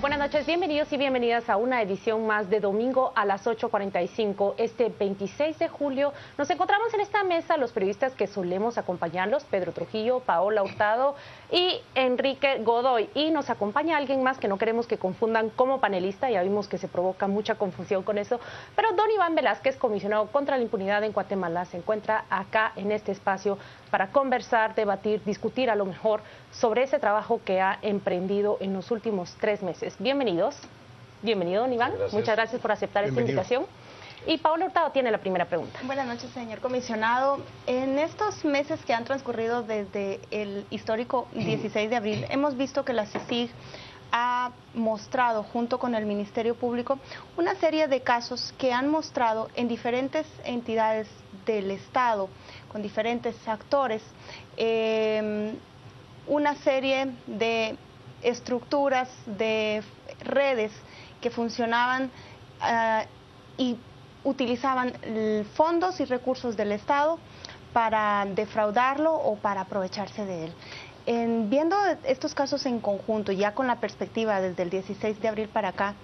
Buenas noches, bienvenidos y bienvenidas a una edición más de domingo a las 8:45. Este 26 de julio nos encontramos en esta mesa los periodistas que solemos acompañarlos, Pedro Trujillo, Paola Hurtado y Enrique Godoy. Y nos acompaña alguien más que no queremos que confundan como panelista, ya vimos que se provoca mucha confusión con eso, pero don Iván Velázquez, comisionado contra la impunidad en Guatemala, se encuentra acá en este espacio para conversar, debatir, discutir a lo mejor sobre ese trabajo que ha emprendido en los últimos 3 meses. Bienvenidos. Bienvenido, don Iván. Muchas gracias por aceptar esta invitación. Y Paola Hurtado tiene la primera pregunta. Buenas noches, señor comisionado. En estos meses que han transcurrido desde el histórico 16 de abril, hemos visto que la CICIG ha mostrado, junto con el Ministerio Público, una serie de casos que han mostrado en diferentes entidades del Estado, con diferentes actores, una serie de estructuras, de redes que funcionaban y utilizaban fondos y recursos del Estado para defraudarlo o para aprovecharse de él. Viendo estos casos en conjunto, ya con la perspectiva desde el 16 de abril para acá,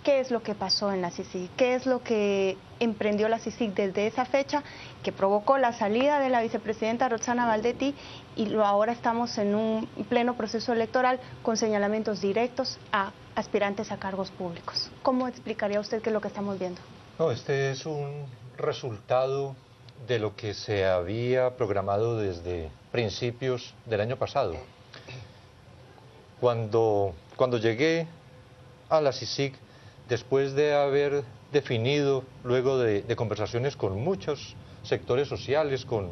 ¿qué es lo que pasó en la CICIG? ¿Qué es lo que emprendió la CICIG desde esa fecha que provocó la salida de la vicepresidenta Roxana Valdetti y ahora estamos en un pleno proceso electoral con señalamientos directos a aspirantes a cargos públicos? ¿Cómo explicaría usted qué es lo que estamos viendo? No, este es un resultado de lo que se había programado desde principios del año pasado. Cuando llegué a la CICIG, después de haber definido, luego de conversaciones con muchos sectores sociales, con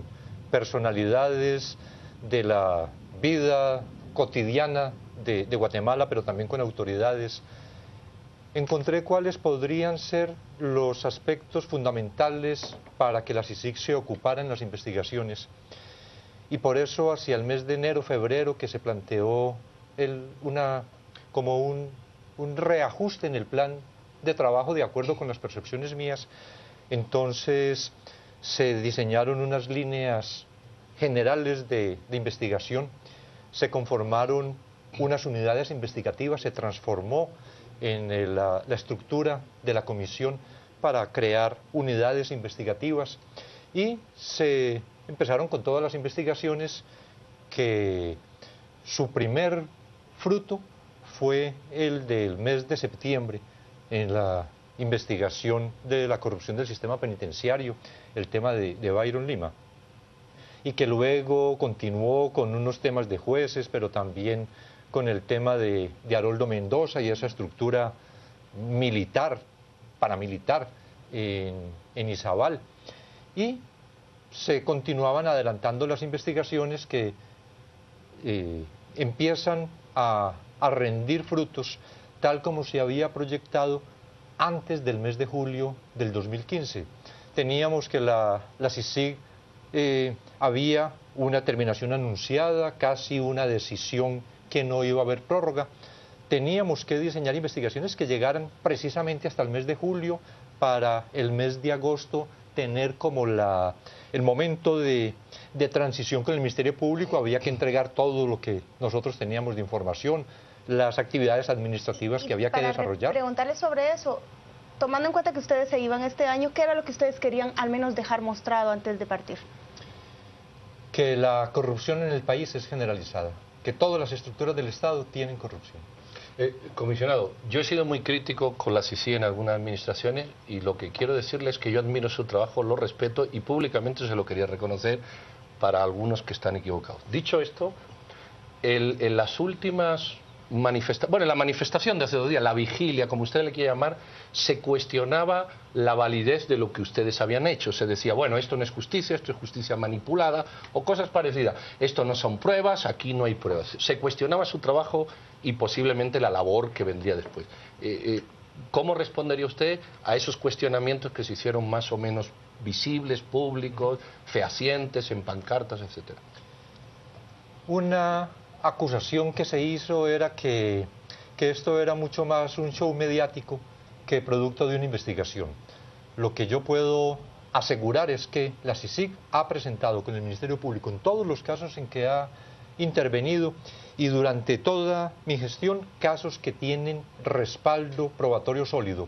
personalidades de la vida cotidiana de Guatemala, pero también con autoridades, encontré cuáles podrían ser los aspectos fundamentales para que la CICIG se ocupara en las investigaciones. Y por eso, hacia el mes de enero, febrero, que se planteó como un reajuste en el plan de trabajo de acuerdo con las percepciones mías, entonces se diseñaron unas líneas generales de investigación, se conformaron unas unidades investigativas, se transformó en la estructura de la comisión para crear unidades investigativas y se empezaron con todas las investigaciones que su primer fruto fue el del mes de septiembre en la investigación de la corrupción del sistema penitenciario, el tema de Byron Lima, y que luego continuó con unos temas de jueces, pero también con el tema de Haroldo Mendoza y esa estructura militar, paramilitar en Izabal. Y se continuaban adelantando las investigaciones que empiezan a rendir frutos, tal como se había proyectado antes del mes de julio del 2015. Teníamos que la CICIG había una terminación anunciada, casi una decisión que no iba a haber prórroga. Teníamos que diseñar investigaciones que llegaran precisamente hasta el mes de julio para el mes de agosto tener como el momento de transición con el Ministerio Público. Había que entregar todo lo que nosotros teníamos de información, las actividades administrativas que había que desarrollar. Preguntarle sobre eso, tomando en cuenta que ustedes se iban este año, ¿qué era lo que ustedes querían al menos dejar mostrado antes de partir? Que la corrupción en el país es generalizada, que todas las estructuras del Estado tienen corrupción. Comisionado, yo he sido muy crítico con la CICIG en algunas administraciones y lo que quiero decirle es que yo admiro su trabajo, lo respeto y públicamente se lo quería reconocer para algunos que están equivocados. Dicho esto, en las últimas la manifestación de hace 2 días, la vigilia, como usted le quiere llamar, se cuestionaba la validez de lo que ustedes habían hecho. Se decía, bueno, esto no es justicia, esto es justicia manipulada, o cosas parecidas. Esto no son pruebas, aquí no hay pruebas. Se cuestionaba su trabajo y posiblemente la labor que vendría después. ¿Cómo respondería usted a esos cuestionamientos que se hicieron más o menos visibles, públicos, fehacientes, en pancartas, etcétera? Una acusación que se hizo era que esto era mucho más un show mediático que producto de una investigación. Lo que yo puedo asegurar es que la CICIG ha presentado con el Ministerio Público en todos los casos en que ha intervenido y durante toda mi gestión casos que tienen respaldo probatorio sólido.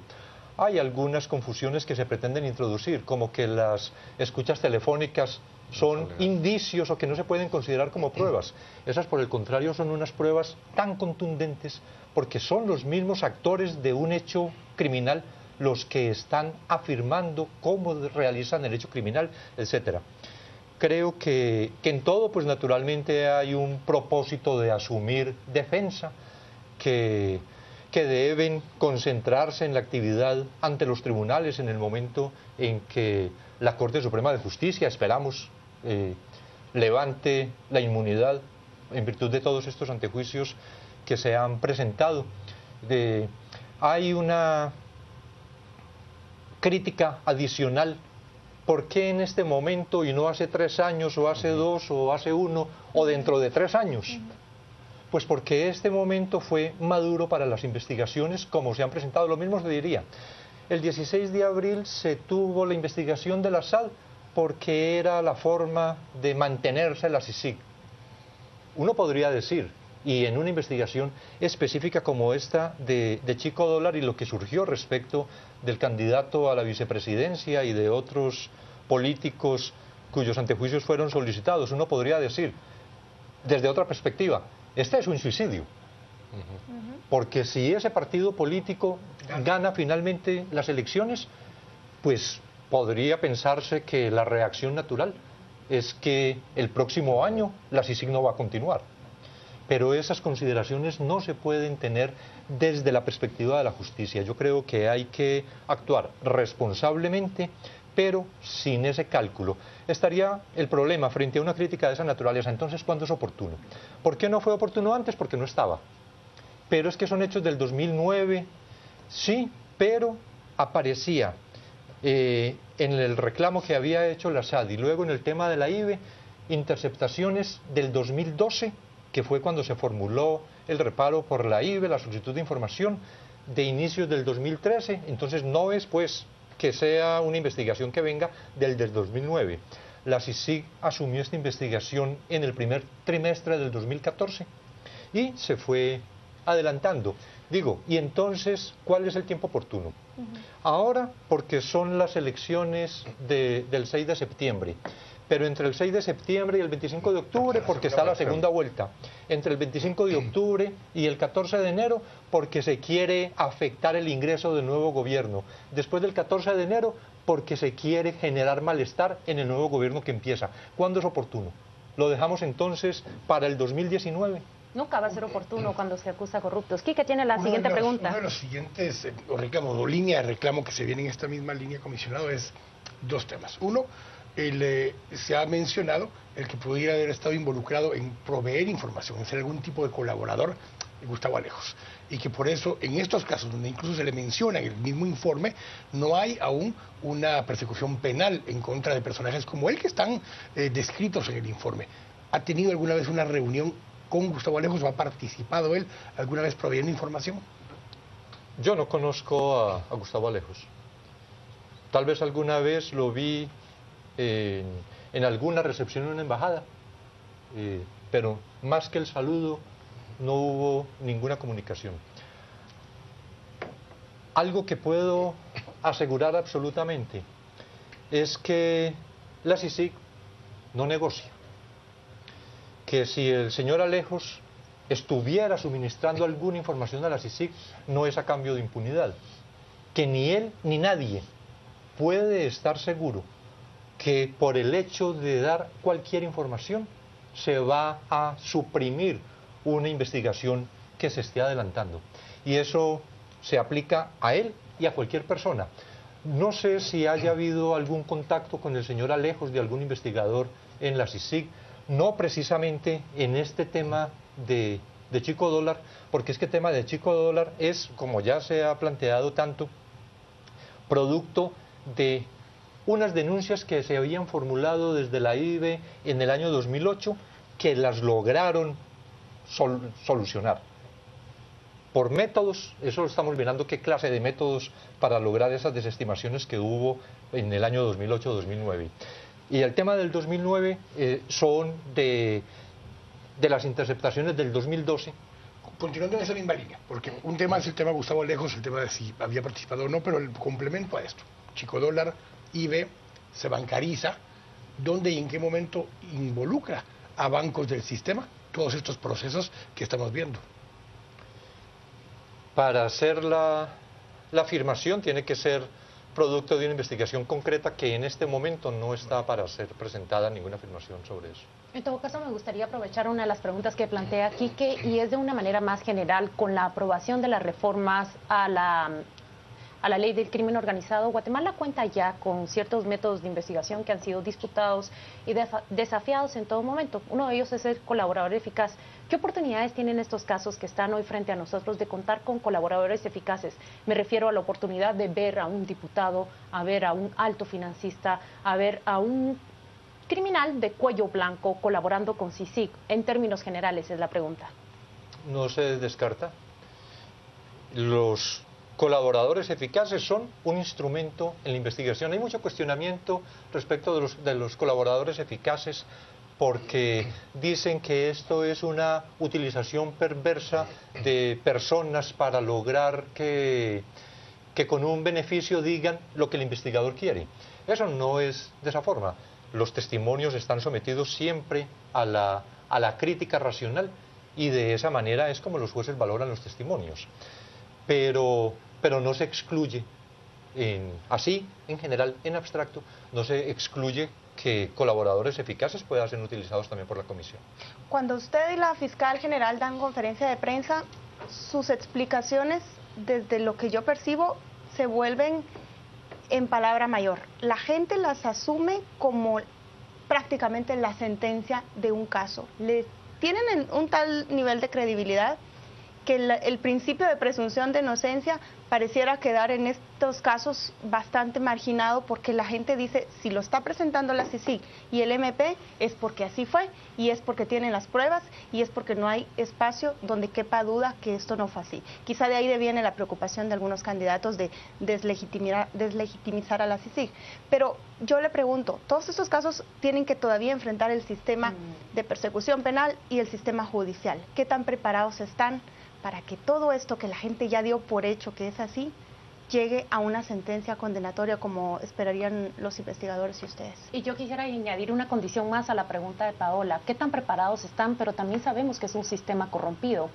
Hay algunas confusiones que se pretenden introducir, como que las escuchas telefónicas son indicios o que no se pueden considerar como pruebas. Esas, por el contrario, son unas pruebas tan contundentes porque son los mismos actores de un hecho criminal los que están afirmando cómo realizan el hecho criminal, etcétera. Creo que en todo, pues naturalmente hay un propósito de asumir defensa, que deben concentrarse en la actividad ante los tribunales en el momento en que la Corte Suprema de Justicia, esperamos, levante la inmunidad en virtud de todos estos antejuicios que se han presentado. Hay una crítica adicional. ¿Por qué en este momento y no hace 3 años o hace 2 o hace 1 o dentro de 3 años? Pues porque este momento fue maduro para las investigaciones como se han presentado. Lo mismo se diría. El 16 de abril se tuvo la investigación de la SAD porque era la forma de mantenerse la CICIG. Uno podría decir, y en una investigación específica como esta de Chico Dólar y lo que surgió respecto del candidato a la vicepresidencia y de otros políticos cuyos antejuicios fueron solicitados, uno podría decir, desde otra perspectiva, este es un suicidio. Porque si ese partido político gana finalmente las elecciones, pues podría pensarse que la reacción natural es que el próximo año la CICIG no va a continuar. Pero esas consideraciones no se pueden tener desde la perspectiva de la justicia. Yo creo que hay que actuar responsablemente, pero sin ese cálculo. Estaría el problema frente a una crítica de esa naturaleza. Entonces, ¿cuándo es oportuno? ¿Por qué no fue oportuno antes? Porque no estaba. Pero es que son hechos del 2009, sí, pero aparecía en el reclamo que había hecho la SAD y luego en el tema de la IBE, interceptaciones del 2012, que fue cuando se formuló el reparo por la IBE, la solicitud de información, de inicios del 2013. Entonces no es pues que sea una investigación que venga del 2009. La CICIG asumió esta investigación en el primer trimestre del 2014 y se fue adelantando. Digo, y entonces, ¿cuál es el tiempo oportuno? Ahora, porque son las elecciones del 6 de septiembre. Pero entre el 6 de septiembre y el 25 de octubre, porque está la segunda vuelta. Entre el 25 de octubre y el 14 de enero, porque se quiere afectar el ingreso del nuevo gobierno. Después del 14 de enero, porque se quiere generar malestar en el nuevo gobierno que empieza. ¿Cuándo es oportuno? ¿Lo dejamos entonces para el 2019? Nunca va a ser oportuno cuando se acusa a corruptos. Quique tiene la siguiente pregunta. Uno de los siguientes reclamos, o línea de reclamo que se viene en esta misma línea, comisionado, es 2 temas. Uno, se ha mencionado el que pudiera haber estado involucrado en proveer información, en ser algún tipo de colaborador de Gustavo Alejos. Y que por eso, en estos casos, donde incluso se le menciona en el mismo informe, no hay aún una persecución penal en contra de personajes como él que están descritos en el informe. ¿Ha tenido alguna vez una reunión con Gustavo Alejos o ha participado él alguna vez proveyendo información? Yo no conozco a Gustavo Alejos. Tal vez alguna vez lo vi en alguna recepción en una embajada, pero más que el saludo no hubo ninguna comunicación. Algo que puedo asegurar absolutamente es que la CICIG no negocia, que si el señor Alejos estuviera suministrando alguna información a la CICIG no es a cambio de impunidad, que ni él ni nadie puede estar seguro que por el hecho de dar cualquier información se va a suprimir una investigación que se esté adelantando. Y eso se aplica a él y a cualquier persona. No sé si haya habido algún contacto con el señor Alejos de algún investigador en la CICIG, no precisamente en este tema de Chico Dólar, porque es que el tema de Chico Dólar es, como ya se ha planteado tanto, producto de unas denuncias que se habían formulado desde la IBE en el año 2008 que las lograron solucionar. Por métodos, eso lo estamos mirando, qué clase de métodos para lograr esas desestimaciones que hubo en el año 2008-2009. Y el tema del 2009 son de de las interceptaciones del 2012. Continuando en esa misma línea, porque un tema es el tema de Gustavo Lejos, el tema de si había participado o no, pero el complemento a esto, Chico Dólar, IBE, se bancariza, ¿dónde y en qué momento involucra a bancos del sistema todos estos procesos que estamos viendo? Para hacer la afirmación tiene que ser producto de una investigación concreta que en este momento no está para ser presentada ninguna afirmación sobre eso. En todo caso, me gustaría aprovechar una de las preguntas que plantea Quique, y es de una manera más general. Con la aprobación de las reformas a la ley del crimen organizado, Guatemala cuenta ya con ciertos métodos de investigación que han sido disputados y desafiados en todo momento. Uno de ellos es el colaborador eficaz. ¿Qué oportunidades tienen estos casos que están hoy frente a nosotros de contar con colaboradores eficaces? Me refiero a la oportunidad de ver a un diputado, a ver a un alto financista, a ver a un criminal de cuello blanco colaborando con CICIG. En términos generales es la pregunta. No se descarta. Los colaboradores eficaces son un instrumento en la investigación. Hay mucho cuestionamiento respecto de los colaboradores eficaces, porque dicen que esto es una utilización perversa de personas para lograr que con un beneficio digan lo que el investigador quiere. Eso no es de esa forma. Los testimonios están sometidos siempre a la crítica racional, y de esa manera es como los jueces valoran los testimonios. Pero no se excluye, así en general, en abstracto, no se excluye que colaboradores eficaces puedan ser utilizados también por la comisión. Cuando usted y la fiscal general dan conferencia de prensa, sus explicaciones, desde lo que yo percibo, se vuelven en palabra mayor. La gente las asume como prácticamente la sentencia de un caso. Tienen un tal nivel de credibilidad que el principio de presunción de inocencia pareciera quedar en estos casos bastante marginado, porque la gente dice, si lo está presentando la CICIG y el MP, es porque así fue, y es porque tienen las pruebas, y es porque no hay espacio donde quepa duda que esto no fue así. Quizá de ahí deviene la preocupación de algunos candidatos de deslegitimizar a la CICIG. Pero yo le pregunto, todos estos casos tienen que todavía enfrentar el sistema de persecución penal y el sistema judicial. ¿Qué tan preparados están para que todo esto que la gente ya dio por hecho que es así, llegue a una sentencia condenatoria como esperarían los investigadores y ustedes? Y yo quisiera añadir una condición más a la pregunta de Paola. ¿Qué tan preparados están? Pero también sabemos que es un sistema corrompido.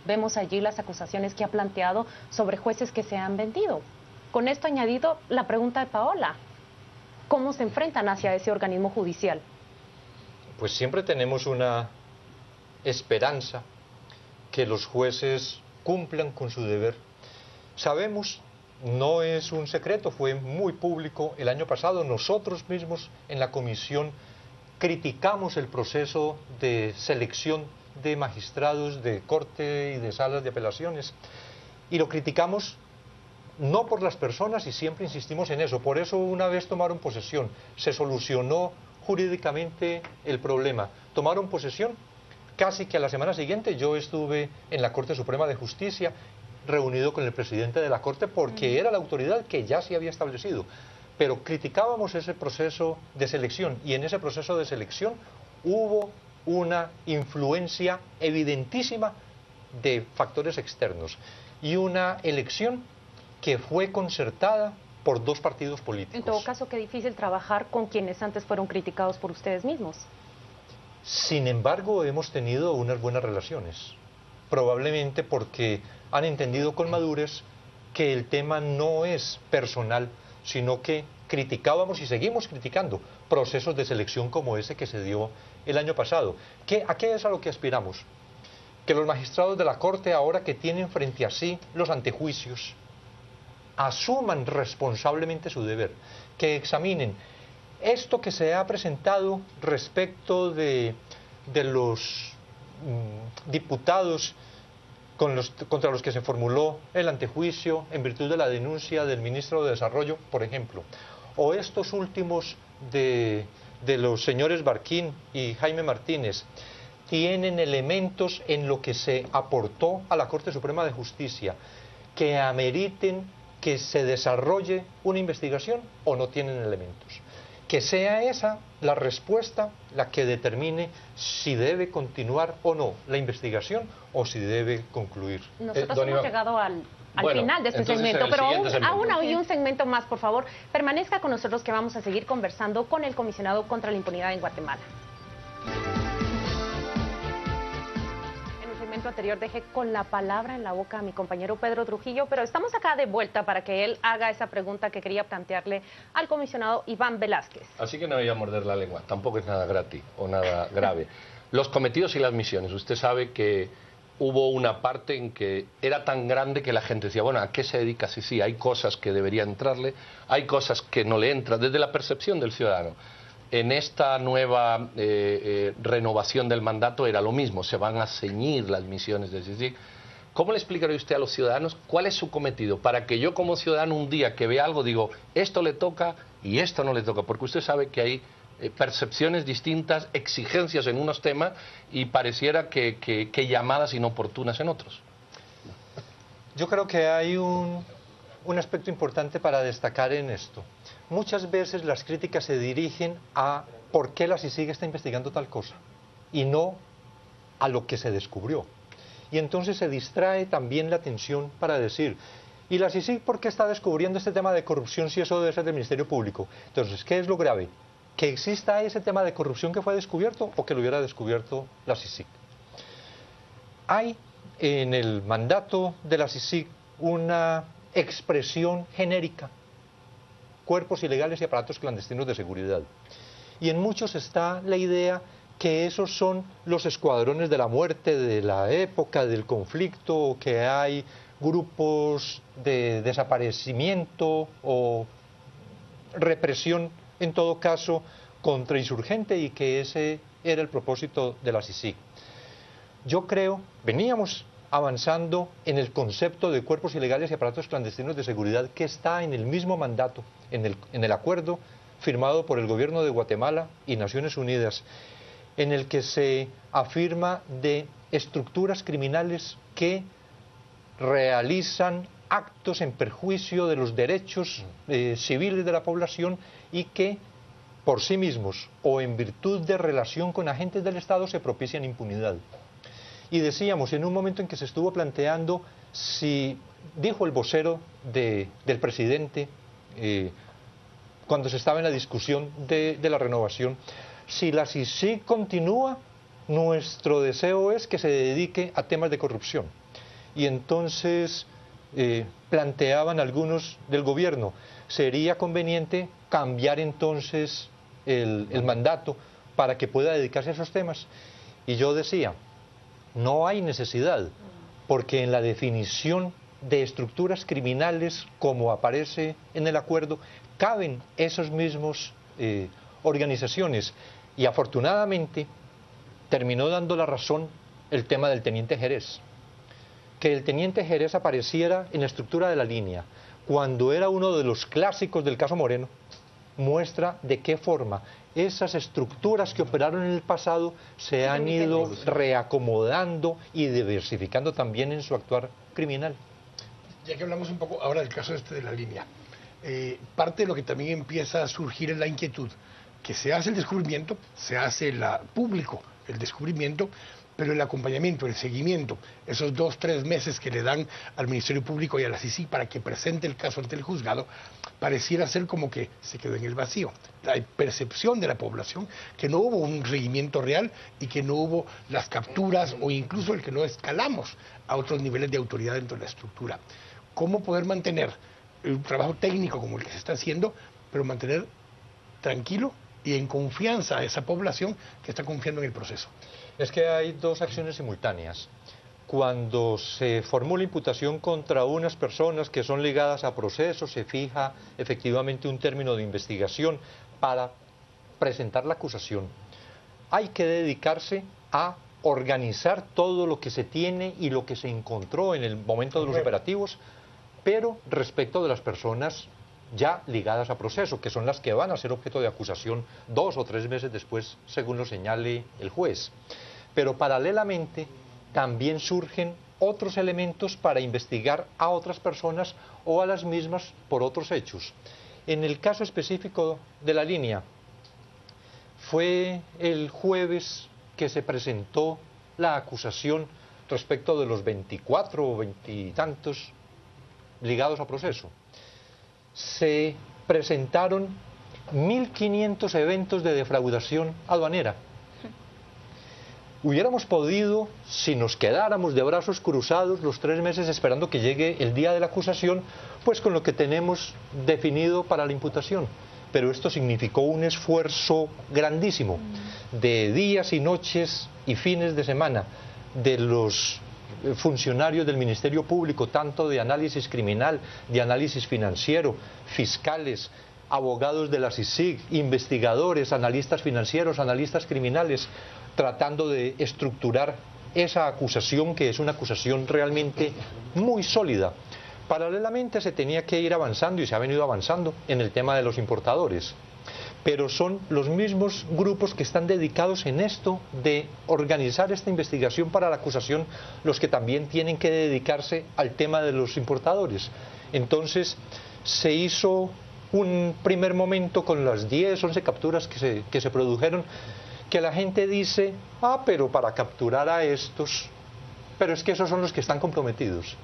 Vemos allí las acusaciones que ha planteado sobre jueces que se han vendido. Con esto añadido, la pregunta de Paola, ¿cómo se enfrentan hacia ese organismo judicial? Pues siempre tenemos una esperanza que los jueces cumplan con su deber. Sabemos, no es un secreto, fue muy público el año pasado, nosotros mismos en la comisión criticamos el proceso de selección de magistrados de corte y de salas de apelaciones, y lo criticamos no por las personas, y siempre insistimos en eso. Por eso, una vez tomaron posesión, se solucionó jurídicamente el problema. Tomaron posesión. Casi que a la semana siguiente yo estuve en la Corte Suprema de Justicia reunido con el presidente de la Corte, porque era la autoridad que ya se había establecido. Pero criticábamos ese proceso de selección, y en ese proceso de selección hubo una influencia evidentísima de factores externos y una elección que fue concertada por dos partidos políticos. En todo caso, qué difícil trabajar con quienes antes fueron criticados por ustedes mismos. Sin embargo, hemos tenido unas buenas relaciones, probablemente porque han entendido con madurez que el tema no es personal, sino que criticábamos y seguimos criticando procesos de selección como ese que se dio el año pasado. ¿A qué es a lo que aspiramos? Que los magistrados de la Corte, ahora que tienen frente a sí los antejuicios, asuman responsablemente su deber, que examinen esto que se ha presentado respecto de los diputados contra los que se formuló el antejuicio en virtud de la denuncia del ministro de Desarrollo, por ejemplo, o estos últimos de los señores Barquín y Jaime Martínez, tienen elementos en lo que se aportó a la Corte Suprema de Justicia que ameriten que se desarrolle una investigación, o no tienen elementos. que sea esa la respuesta la que determine si debe continuar o no la investigación o si debe concluir. Nosotros Don hemos Iván. llegado al Bueno, final de este entonces, segmento, en el pero siguiente segmento. aún hay un segmento más, por favor. Permanezca con nosotros que vamos a seguir conversando con el comisionado contra la impunidad en Guatemala. En el segmento anterior dejé con la palabra en la boca a mi compañero Pedro Trujillo, pero estamos acá de vuelta para que él haga esa pregunta que quería plantearle al comisionado Iván Velázquez. Así que no voy a morder la lengua, tampoco es nada gratis o nada grave. Los cometidos y las misiones, usted sabe que hubo una parte en que era tan grande que la gente decía, bueno, ¿a qué se dedica? Sí, hay cosas que debería entrarle, hay cosas que no le entran, desde la percepción del ciudadano. En esta nueva renovación del mandato era lo mismo, se van a ceñir las misiones del CICIG. ¿Cómo le explicaría usted a los ciudadanos cuál es su cometido? Para que yo como ciudadano un día que vea algo digo, esto le toca y esto no le toca, porque usted sabe que hay percepciones distintas, exigencias en unos temas y pareciera que llamadas inoportunas en otros. Yo creo que hay un aspecto importante para destacar en esto. Muchas veces las críticas se dirigen a por qué la CICIG está investigando tal cosa y no a lo que se descubrió. Y entonces se distrae también la atención para decir, ¿y la CICIG por qué está descubriendo este tema de corrupción si eso debe ser del Ministerio Público? Entonces, ¿qué es lo grave? ¿Que exista ese tema de corrupción que fue descubierto o que lo hubiera descubierto la CICIG? Hay en el mandato de la CICIG una expresión genérica, cuerpos ilegales y aparatos clandestinos de seguridad. Y en muchos está la idea que esos son los escuadrones de la muerte de la época del conflicto, que hay grupos de desaparecimiento o represión, en todo caso, contrainsurgente, y que ese era el propósito de la CICIG. Yo creo, veníamos avanzando en el concepto de cuerpos ilegales y aparatos clandestinos de seguridad que está en el mismo mandato, en el acuerdo firmado por el gobierno de Guatemala y Naciones Unidas, en el que se afirma de estructuras criminales que realizan actos en perjuicio de los derechos civiles de la población y que por sí mismos o en virtud de relación con agentes del Estado se propician impunidad. Y decíamos, en un momento en que se estuvo planteando si, dijo el vocero del presidente, cuando se estaba en la discusión de la renovación, si la CICIG continúa, nuestro deseo es que se dedique a temas de corrupción. Y entonces planteaban algunos del gobierno, sería conveniente cambiar entonces el mandato para que pueda dedicarse a esos temas. Y yo decía, no hay necesidad, porque en la definición de estructuras criminales, como aparece en el acuerdo, caben esos mismos organizaciones. Y afortunadamente terminó dando la razón el tema del teniente Jerez. Que el teniente Jerez apareciera en la estructura de la línea, cuando era uno de los clásicos del caso Moreno, muestra de qué forma esas estructuras que operaron en el pasado se han ido reacomodando y diversificando también en su actuar criminal. Ya que hablamos un poco ahora del caso de la línea, parte de lo que también empieza a surgir es la inquietud, que se hace el descubrimiento, se hace público el descubrimiento, pero el acompañamiento, el seguimiento, esos 2-3 meses que le dan al Ministerio Público y a la CICIG para que presente el caso ante el juzgado, pareciera ser como que se quedó en el vacío. La percepción de la población que no hubo un seguimiento real y que no hubo las capturas o incluso el que no escalamos a otros niveles de autoridad dentro de la estructura. ¿Cómo poder mantener un trabajo técnico como el que se está haciendo, pero mantener tranquilo y en confianza a esa población que está confiando en el proceso? Es que hay dos acciones simultáneas. Cuando se formula imputación contra unas personas que son ligadas a procesos, se fija efectivamente un término de investigación para presentar la acusación. Hay que dedicarse a organizar todo lo que se tiene y lo que se encontró en el momento de los operativos, pero respecto de las personas ya ligadas a proceso, que son las que van a ser objeto de acusación 2 o 3 meses después, según lo señale el juez. Pero paralelamente también surgen otros elementos para investigar a otras personas o a las mismas por otros hechos. En el caso específico de la línea, Fue el jueves que se presentó la acusación respecto de los 24 o 20 y tantos ligados a proceso. Se presentaron 1.500 eventos de defraudación aduanera. Hubiéramos podido, si nos quedáramos de brazos cruzados los 3 meses esperando que llegue el día de la acusación, pues con lo que tenemos definido para la imputación. Pero esto significó un esfuerzo grandísimo de días y noches y fines de semana de los funcionarios del Ministerio Público, tanto de análisis criminal, de análisis financiero, fiscales, abogados de la CICIG, investigadores, analistas financieros, analistas criminales, tratando de estructurar esa acusación, que es una acusación realmente muy sólida. Paralelamente se tenía que ir avanzando, y se ha venido avanzando, en el tema de los importadores. Pero son los mismos grupos que están dedicados en esto de organizar esta investigación para la acusación los que también tienen que dedicarse al tema de los importadores. Entonces se hizo un primer momento con las 10, 11 capturas que se produjeron, que la gente dice, pero para capturar a estos, pero es que esos son los que están comprometidos,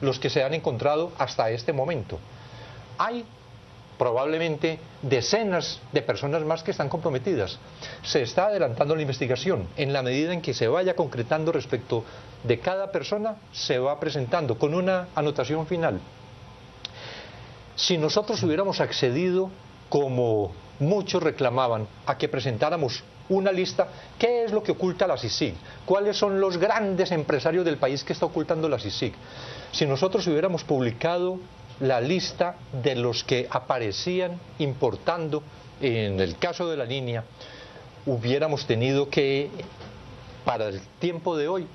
los que se han encontrado hasta este momento. Hay probablemente decenas de personas más que están comprometidas. Se está adelantando la investigación. En la medida en que se vaya concretando respecto de cada persona, se va presentando con una anotación final. Si nosotros hubiéramos accedido, como muchos reclamaban, a que presentáramos una lista, ¿qué es lo que oculta la CICIG? ¿Cuáles son los grandes empresarios del país que está ocultando la CICIG? Si nosotros hubiéramos publicado la lista de los que aparecían importando, en el caso de la línea, hubiéramos tenido que, para el tiempo de hoy,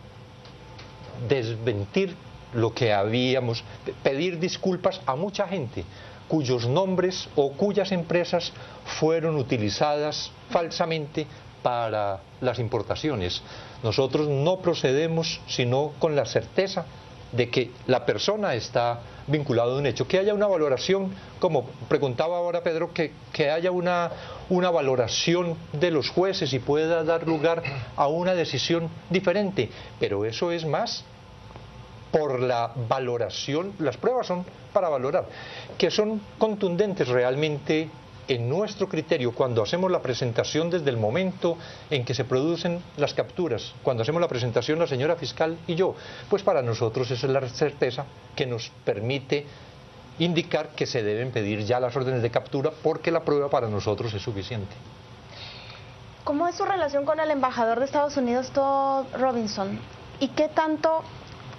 desmentir lo que habíamos, pedir disculpas a mucha gente cuyos nombres o cuyas empresas fueron utilizadas falsamente para las importaciones. Nosotros no procedemos sino con la certeza de que la persona está vinculada a un hecho, que haya una valoración, como preguntaba ahora Pedro, que haya una valoración de los jueces y pueda dar lugar a una decisión diferente, pero eso es más por la valoración. Las pruebas son para valorar, que son contundentes realmente en nuestro criterio cuando hacemos la presentación, desde el momento en que se producen las capturas, cuando hacemos la presentación la señora fiscal y yo, pues para nosotros esa es la certeza que nos permite indicar que se deben pedir ya las órdenes de captura, porque la prueba para nosotros es suficiente. ¿Cómo es su relación con el embajador de Estados Unidos, Todd Robinson? ¿Y qué tanto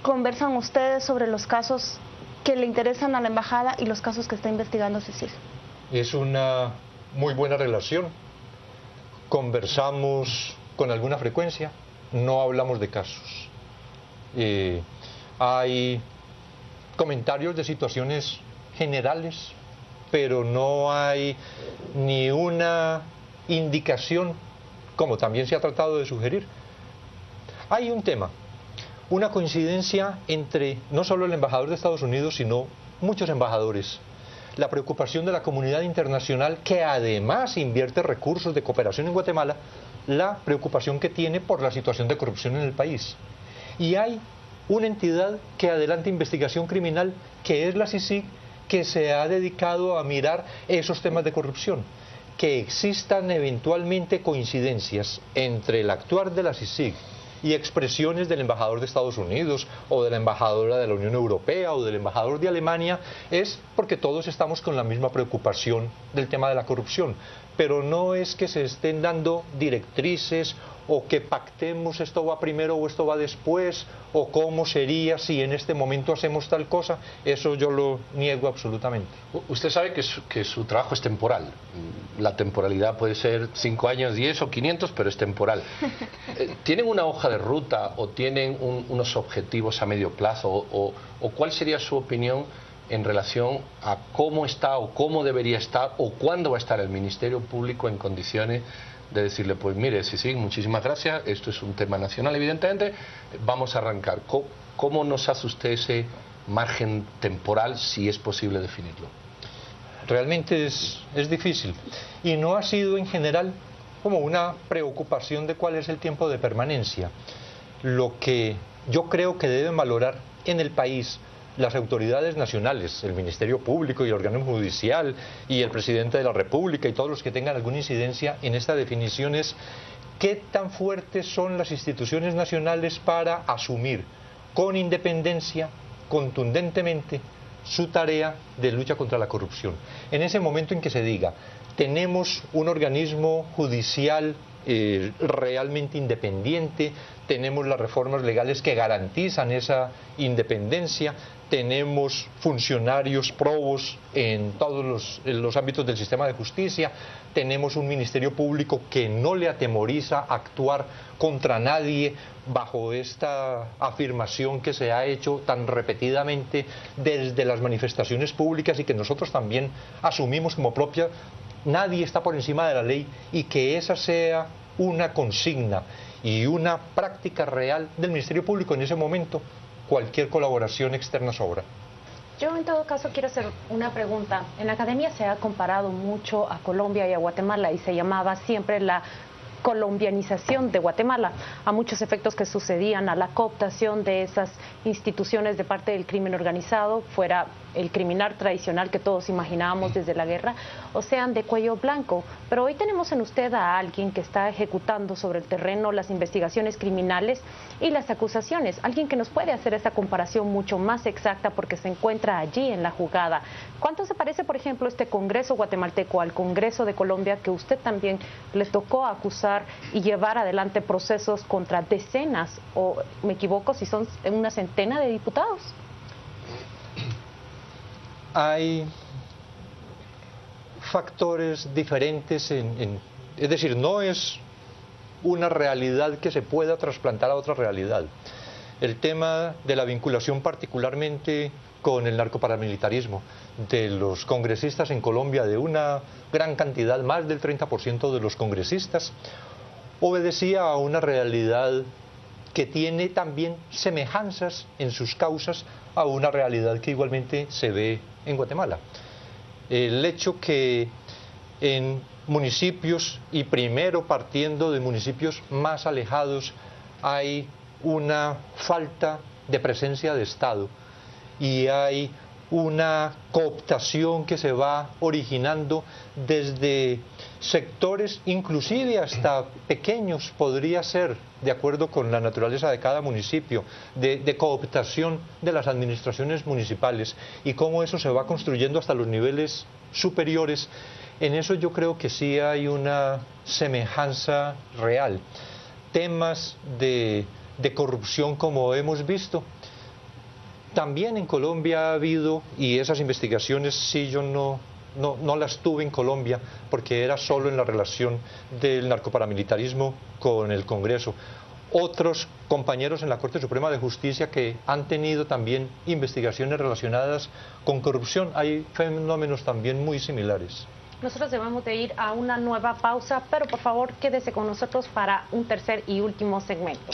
conversan ustedes sobre los casos que le interesan a la embajada y los casos que está investigando CICIG? Es una muy buena relación. Conversamos con alguna frecuencia, no hablamos de casos. Hay comentarios de situaciones generales, pero no hay ni una indicación, como también se ha tratado de sugerir. Hay un tema, una coincidencia entre no solo el embajador de Estados Unidos, sino muchos embajadores. La preocupación de la comunidad internacional, que además invierte recursos de cooperación en Guatemala, la preocupación que tiene por la situación de corrupción en el país. Y hay una entidad que adelanta investigación criminal, que es la CICIG, que se ha dedicado a mirar esos temas de corrupción. Que existan eventualmente coincidencias entre el actuar de la CICIG y expresiones del embajador de Estados Unidos o de la embajadora de la Unión Europea o del embajador de Alemania, es porque todos estamos con la misma preocupación del tema de la corrupción, pero no es que se estén dando directrices o que pactemos esto va primero o esto va después, o cómo sería si en este momento hacemos tal cosa. Eso yo lo niego absolutamente. Usted sabe que su trabajo es temporal. La temporalidad puede ser 5 años, 10 o 500, pero es temporal. ¿Tienen una hoja de ruta o tienen unos objetivos a medio plazo? ¿O cuál sería su opinión en relación a cómo está o cómo debería estar o cuándo va a estar el Ministerio Público en condiciones de decirle, pues mire, sí, muchísimas gracias, esto es un tema nacional evidentemente, vamos a arrancar? ¿Cómo nos hace usted ese margen temporal, si es posible definirlo? Realmente es difícil, y no ha sido en general como una preocupación de cuál es el tiempo de permanencia. Lo que yo creo que deben valorar en el país las autoridades nacionales, el Ministerio Público y el organismo judicial y el presidente de la República y todos los que tengan alguna incidencia en esta definición es qué tan fuertes son las instituciones nacionales para asumir con independencia, contundentemente, su tarea de lucha contra la corrupción. En ese momento en que se diga, tenemos un organismo judicial realmente independiente, tenemos las reformas legales que garantizan esa independencia, tenemos funcionarios probos en todos los ámbitos del sistema de justicia, tenemos un ministerio público que no le atemoriza actuar contra nadie bajo esta afirmación que se ha hecho tan repetidamente desde las manifestaciones públicas y que nosotros también asumimos como propia. Nadie está por encima de la ley y que esa sea una consigna y una práctica real del Ministerio Público en ese momento, cualquier colaboración externa sobra. Yo en todo caso quiero hacer una pregunta. En la academia se ha comparado mucho a Colombia y a Guatemala y se llamaba siempre la colombianización de Guatemala, a muchos efectos que sucedían, a la cooptación de esas instituciones de parte del crimen organizado, fuera el criminal tradicional que todos imaginábamos desde la guerra, o sean de cuello blanco. Pero hoy tenemos en usted a alguien que está ejecutando sobre el terreno las investigaciones criminales y las acusaciones, alguien que nos puede hacer esa comparación mucho más exacta porque se encuentra allí en la jugada. ¿Cuánto se parece, por ejemplo, este Congreso guatemalteco al Congreso de Colombia, que usted también le tocó acusar y llevar adelante procesos contra decenas, o me equivoco si son una centena de diputados? Hay factores diferentes es decir, no es una realidad que se pueda trasplantar a otra realidad. El tema de la vinculación particularmente con el narcoparamilitarismo de los congresistas en Colombia, de una gran cantidad, más del 30% de los congresistas, obedecía a una realidad que tiene también semejanzas en sus causas a una realidad que igualmente se ve en Guatemala. El hecho que en municipios, y primero partiendo de municipios más alejados, hay una falta de presencia de Estado y hay una cooptación que se va originando desde sectores, inclusive hasta pequeños, podría ser, de acuerdo con la naturaleza de cada municipio, de cooptación de las administraciones municipales, y cómo eso se va construyendo hasta los niveles superiores. En eso yo creo que sí hay una semejanza real. Temas de corrupción, como hemos visto, también en Colombia ha habido, y esas investigaciones sí yo no las tuve en Colombia porque era solo en la relación del narcoparamilitarismo con el Congreso. Otros compañeros en la Corte Suprema de Justicia que han tenido también investigaciones relacionadas con corrupción, hay fenómenos también muy similares. Nosotros debemos de ir a una nueva pausa, pero por favor quédese con nosotros para un tercer y último segmento.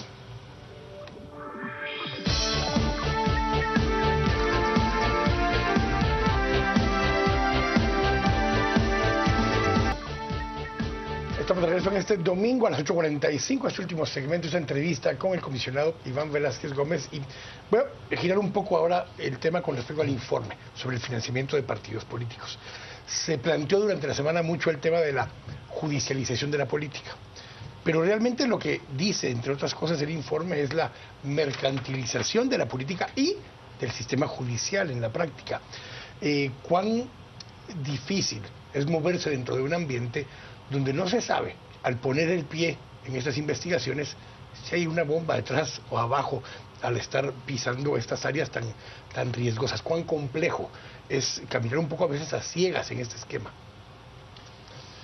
Estamos de regreso en este domingo a las 8:45, este último segmento, esta entrevista con el comisionado Iván Velázquez Gómez. Y voy a girar un poco ahora el tema con respecto al informe sobre el financiamiento de partidos políticos. Se planteó durante la semana mucho el tema de la judicialización de la política, pero realmente lo que dice, entre otras cosas, el informe es la mercantilización de la política y del sistema judicial en la práctica. ¿Cuán difícil es moverse dentro de un ambiente donde no se sabe, al poner el pie en estas investigaciones, si hay una bomba detrás o abajo al estar pisando estas áreas tan riesgosas? ¿Cuán complejo es caminar un poco a veces a ciegas en este esquema?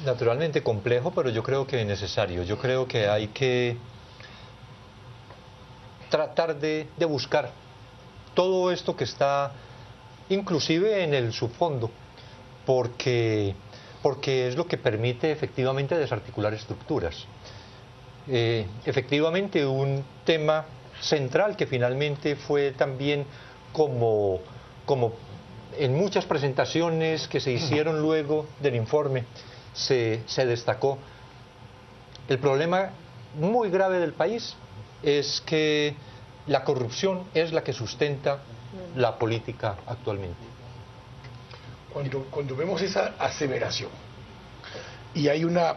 Naturalmente complejo, pero yo creo que necesario. Yo creo que hay que tratar de buscar todo esto que está inclusive en el subfondo, porque es lo que permite efectivamente desarticular estructuras. Efectivamente, un tema central que finalmente fue también como en muchas presentaciones que se hicieron luego del informe se destacó, El problema muy grave del país es que la corrupción es la que sustenta la política actualmente. Cuando vemos esa aseveración y hay una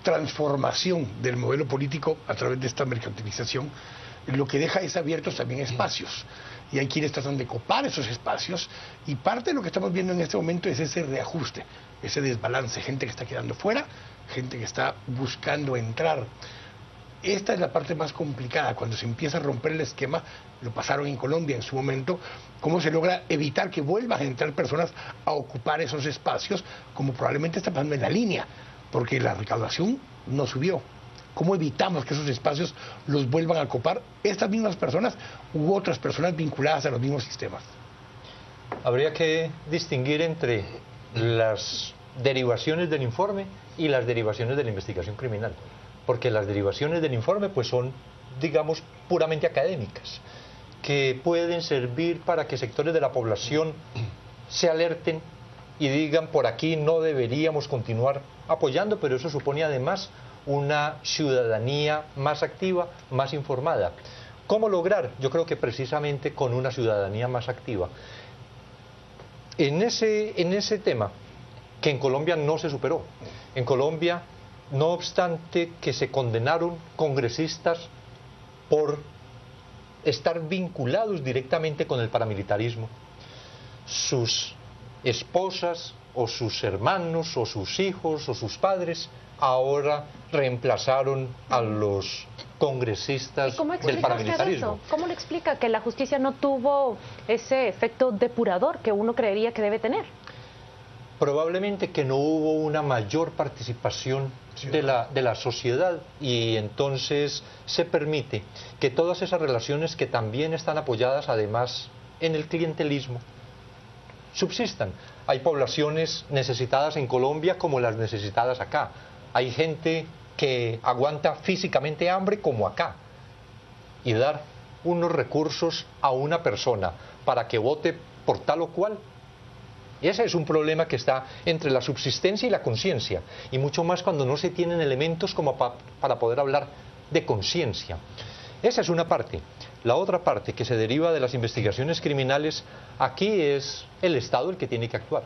transformación del modelo político a través de esta mercantilización, lo que deja es abiertos también espacios. Y hay quienes tratan de copar esos espacios, y parte de lo que estamos viendo en este momento es ese reajuste, ese desbalance, gente que está quedando fuera, gente que está buscando entrar. Esta es la parte más complicada, cuando se empieza a romper el esquema. Lo pasaron en Colombia en su momento, cómo se logra evitar que vuelvan a entrar personas a ocupar esos espacios, como probablemente está pasando en la línea, porque la recaudación no subió. ¿Cómo evitamos que esos espacios los vuelvan a ocupar estas mismas personas u otras personas vinculadas a los mismos sistemas? Habría que distinguir entre las derivaciones del informe y las derivaciones de la investigación criminal, porque las derivaciones del informe pues son, digamos, puramente académicas, que pueden servir para que sectores de la población se alerten y digan: por aquí no deberíamos continuar apoyando, pero eso supone además una ciudadanía más activa, más informada. ¿Cómo lograr? Yo creo que precisamente con una ciudadanía más activa. En ese tema, que en Colombia no se superó. En Colombia, no obstante que se condenaron congresistas por estar vinculados directamente con el paramilitarismo, sus esposas o sus hermanos o sus hijos o sus padres ahora reemplazaron a los congresistas del paramilitarismo. ¿Cómo le explica que la justicia no tuvo ese efecto depurador que uno creería que debe tener? Probablemente que no hubo una mayor participación de la sociedad, y entonces se permite que todas esas relaciones que también están apoyadas además en el clientelismo subsistan. Hay poblaciones necesitadas en Colombia como las necesitadas acá. Hay gente que aguanta físicamente hambre como acá, y dar unos recursos a una persona para que vote por tal o cual, ese es un problema que está entre la subsistencia y la conciencia, y mucho más cuando no se tienen elementos como para poder hablar de conciencia. Esa es una parte. La otra parte, que se deriva de las investigaciones criminales, aquí es el Estado el que tiene que actuar.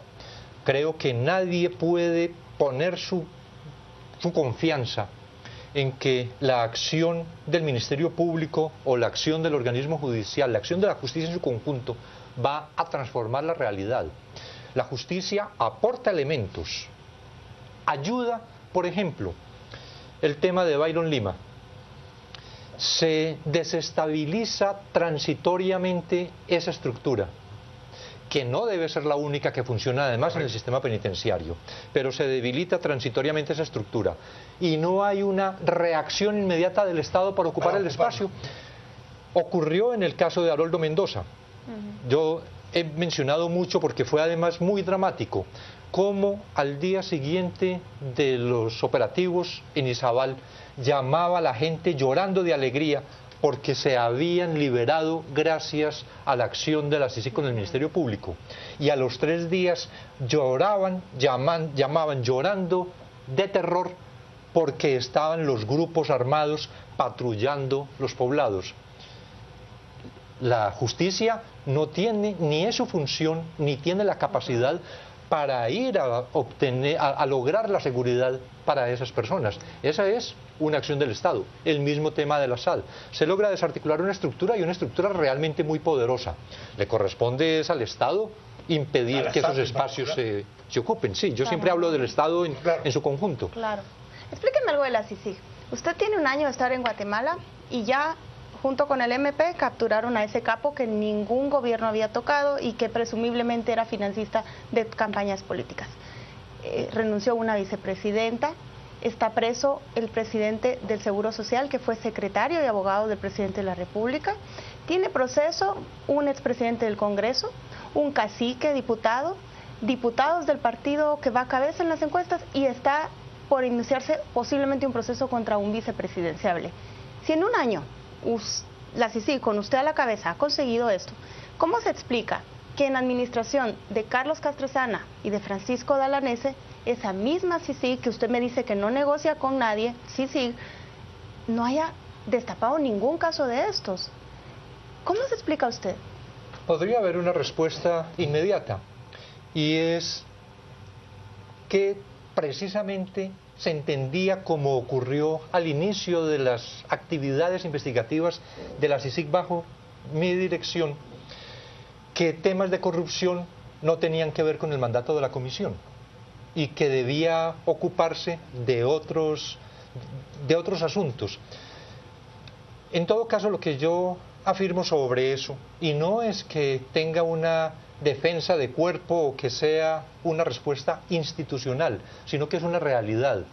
Creo que nadie puede poner su confianza en que la acción del Ministerio Público o la acción del organismo judicial, la acción de la justicia en su conjunto, va a transformar la realidad. La justicia aporta elementos, ayuda. Por ejemplo, el tema de Byron Lima. Se desestabiliza transitoriamente esa estructura, que no debe ser la única que funciona además en el sistema penitenciario, pero se debilita transitoriamente esa estructura y no hay una reacción inmediata del Estado para ocupar el espacio. Ocurrió en el caso de Haroldo Mendoza. Yo he mencionado mucho porque fue además muy dramático cómo al día siguiente de los operativos en Izabal llamaba a la gente llorando de alegría porque se habían liberado gracias a la acción de la CICIG con el Ministerio Público, y a los 3 días llamaban llorando de terror porque estaban los grupos armados patrullando los poblados. La justicia no tiene, ni es su función, ni tiene la capacidad para ir a lograr la seguridad para esas personas. Esa es una acción del Estado. El mismo tema de la SAD. Se logra desarticular una estructura, y una estructura realmente muy poderosa. Le corresponde al Estado impedir que esos espacios se ocupen. Sí, yo siempre hablo del Estado en su conjunto. Claro. Explíqueme algo de la CICIG. Usted tiene 1 año de estar en Guatemala y ya, junto con el MP, capturaron a ese capo que ningún gobierno había tocado y que presumiblemente era financista de campañas políticas. Renunció una vicepresidenta, está preso el presidente del Seguro Social, que fue secretario y abogado del presidente de la República, tiene proceso un expresidente del Congreso, un cacique, diputados del partido que va a cabeza en las encuestas, y está por iniciarse posiblemente un proceso contra un vicepresidenciable. Si en 1 año la CICIG, con usted a la cabeza, ha conseguido esto, ¿cómo se explica que en la administración de Carlos Castresana y de Francisco Dalanese esa misma CICIG, que usted me dice que no negocia con nadie, CICIG, no haya destapado ningún caso de estos. ¿Cómo se explica usted? Podría haber una respuesta inmediata, y es que precisamente se entendía, como ocurrió al inicio de las actividades investigativas de la CICIG bajo mi dirección, que temas de corrupción no tenían que ver con el mandato de la comisión y que debía ocuparse de otros asuntos. En todo caso, lo que yo afirmo sobre eso, y no es que tenga una defensa de cuerpo o que sea una respuesta institucional, sino que es una realidad.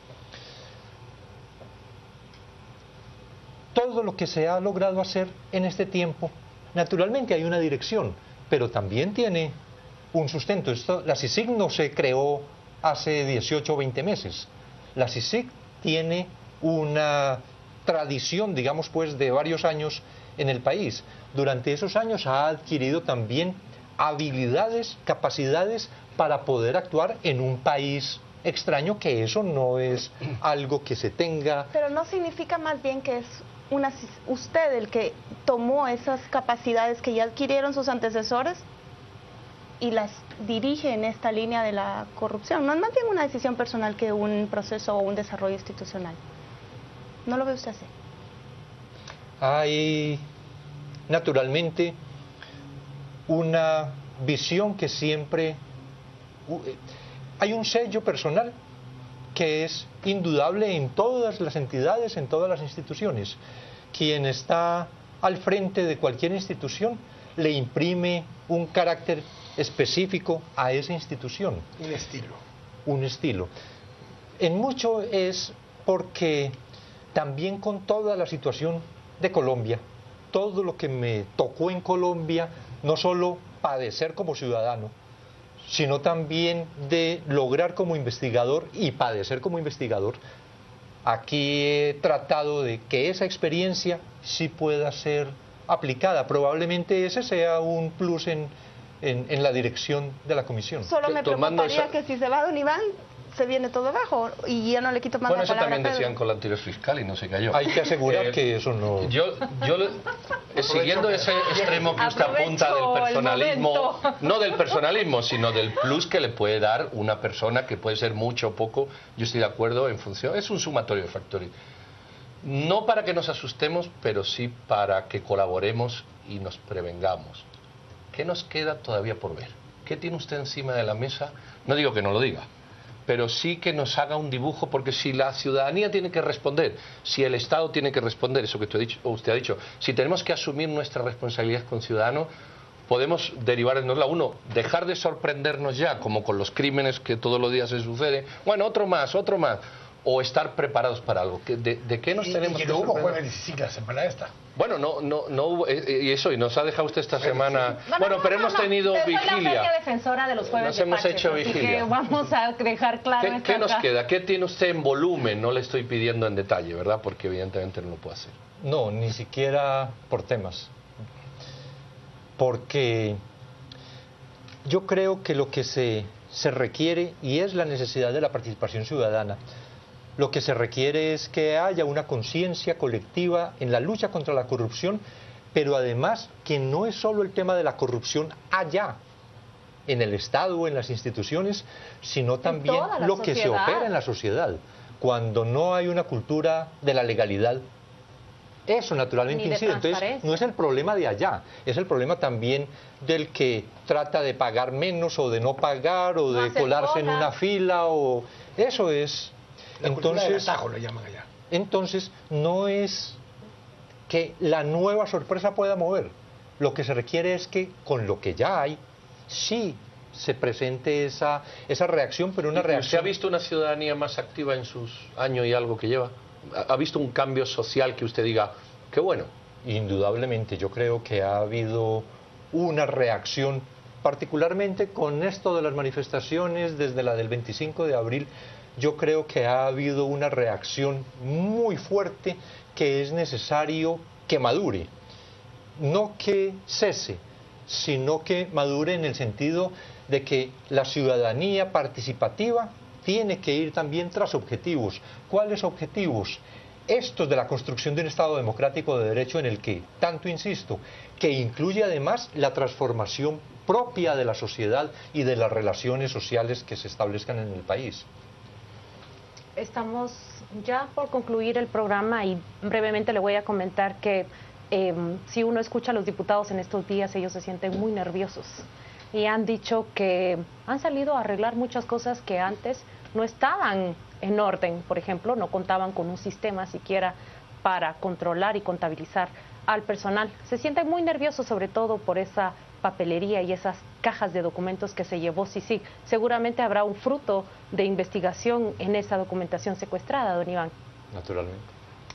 Todo lo que se ha logrado hacer en este tiempo, naturalmente hay una dirección, pero también tiene un sustento. La CICIG no se creó hace 18 o 20 meses. La CICIG tiene una tradición, digamos pues, de varios años en el país. Durante esos años ha adquirido también habilidades, capacidades para poder actuar en un país extraño, que eso no es algo que se tenga. Pero no significa más bien que es usted el que tomó esas capacidades que ya adquirieron sus antecesores y las dirige en esta línea de la corrupción. No es más bien una decisión personal que un proceso o un desarrollo institucional. ¿No lo ve usted así? Hay, naturalmente, una visión que siempre... Hay un sello personal que es indudable en todas las entidades, en todas las instituciones. Quien está al frente de cualquier institución le imprime un carácter específico a esa institución. Un estilo. Un estilo. En mucho es porque también con toda la situación de Colombia, todo lo que me tocó en Colombia, no solo padecer como ciudadano, sino también de lograr como investigador y padecer como investigador, aquí he tratado de que esa experiencia sí pueda ser aplicada. Probablemente ese sea un plus en la dirección de la comisión. Solo me preocuparía que si se va don Iván, se viene todo abajo y ya no le quito más bueno, la palabra. Bueno, eso también decían con la anterior fiscal y no se cayó. Hay que asegurar que eso no... Siguiendo ese extremo que usted apunta del personalismo, no del personalismo, sino del plus que le puede dar una persona, que puede ser mucho o poco, yo estoy de acuerdo en función, es un sumatorio de factores. No para que nos asustemos, pero sí para que colaboremos y nos prevengamos. ¿Qué nos queda todavía por ver? ¿Qué tiene usted encima de la mesa? No digo que no lo diga, pero sí que nos haga un dibujo, porque si la ciudadanía tiene que responder, si el Estado tiene que responder, eso que usted ha dicho, si tenemos que asumir nuestra responsabilidad con ciudadanos, podemos derivarnos uno, dejar de sorprendernos ya, como con los crímenes que todos los días se sucede, bueno, otro más, o estar preparados para algo. ¿De qué nos tenemos que sorprender? No hubo jueves 17 la semana esta. Bueno, no hubo, y eso, y nos ha dejado usted esta semana... Pero hemos tenido vigilia. Soy la feria defensora de los jueves nos de hemos Paches, hecho así vigilia. que vamos a dejar claro ¿Qué nos queda? ¿Qué tiene usted en volumen? No le estoy pidiendo en detalle, ¿verdad? Porque evidentemente no lo puedo hacer. No, ni siquiera por temas. Porque yo creo que lo que se requiere, y es la necesidad de la participación ciudadana, lo que se requiere es que haya una conciencia colectiva en la lucha contra la corrupción, pero además que no es solo el tema de la corrupción allá, en el Estado o en las instituciones, sino también lo que se opera en la sociedad. Cuando no hay una cultura de la legalidad, eso naturalmente incide. Entonces, no es el problema de allá, es el problema también del que trata de pagar menos o de no pagar o de colarse en una fila, o eso es... Entonces, atajo lo llaman allá. Entonces, no es que la nueva sorpresa pueda mover. Lo que se requiere es que con lo que ya hay, sí se presente esa reacción, pero una reacción... ¿Se ha visto una ciudadanía más activa en sus años y algo que lleva? ¿Ha visto un cambio social que usted diga, qué bueno? Indudablemente, yo creo que ha habido una reacción, particularmente con esto de las manifestaciones desde la del 25 de abril, yo creo que ha habido una reacción muy fuerte que es necesario que madure. No que cese, sino que madure en el sentido de que la ciudadanía participativa tiene que ir también tras objetivos. ¿Cuáles objetivos? Estos de la construcción de un Estado democrático de derecho en el que, tanto insisto, que incluye además la transformación propia de la sociedad y de las relaciones sociales que se establezcan en el país. Estamos ya por concluir el programa y brevemente le voy a comentar que si uno escucha a los diputados en estos días, ellos se sienten muy nerviosos y han dicho que han salido a arreglar muchas cosas que antes no estaban en orden. Por ejemplo, no contaban con un sistema siquiera para controlar y contabilizar al personal. Se sienten muy nerviosos, sobre todo por esa papelería y esas cajas de documentos que se llevó CICIG. Seguramente habrá un fruto de investigación en esa documentación secuestrada, don Iván. Naturalmente.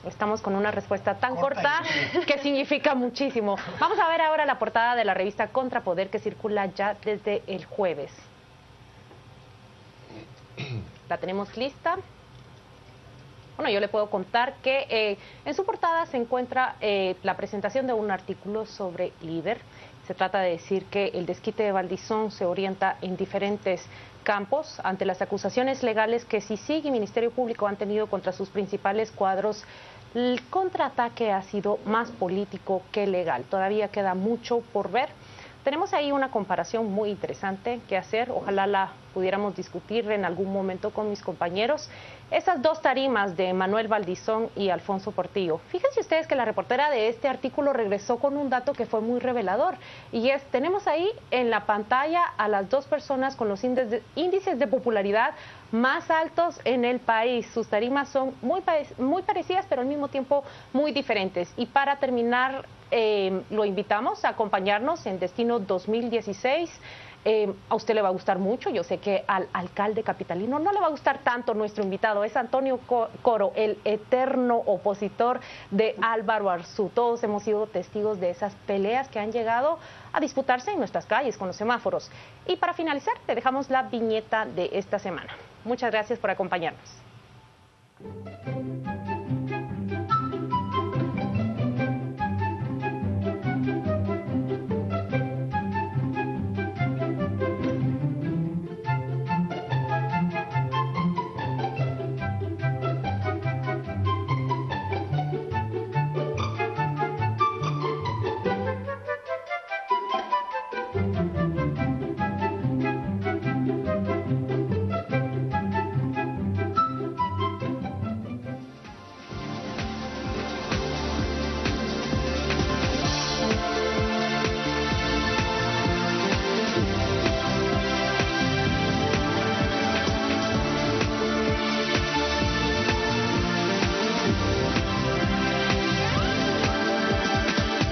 Estamos con una respuesta tan corta que significa muchísimo. Vamos a ver ahora la portada de la revista Contrapoder, que circula ya desde el jueves. La tenemos lista. Bueno, yo le puedo contar que en su portada se encuentra la presentación de un artículo sobre Líder. Se trata de decir que el desquite de Valdizón se orienta en diferentes campos ante las acusaciones legales que CICIG y Ministerio Público han tenido contra sus principales cuadros. El contraataque ha sido más político que legal. Todavía queda mucho por ver. Tenemos ahí una comparación muy interesante que hacer. Ojalá la pudiéramos discutir en algún momento con mis compañeros. Esas dos tarimas de Manuel Valdizón y Alfonso Portillo. Fíjense ustedes que la reportera de este artículo regresó con un dato que fue muy revelador. Y es, tenemos ahí en la pantalla a las dos personas con los índices de popularidad más altos en el país. Sus tarimas son muy parecidas, pero al mismo tiempo muy diferentes. Y para terminar, lo invitamos a acompañarnos en Destino 2016. A usted le va a gustar mucho. Yo sé que al alcalde capitalino no le va a gustar tanto nuestro invitado. Es Antonio Coro, el eterno opositor de Álvaro Arzú. Todos hemos sido testigos de esas peleas que han llegado a disputarse en nuestras calles con los semáforos. Y para finalizar, te dejamos la viñeta de esta semana. Muchas gracias por acompañarnos.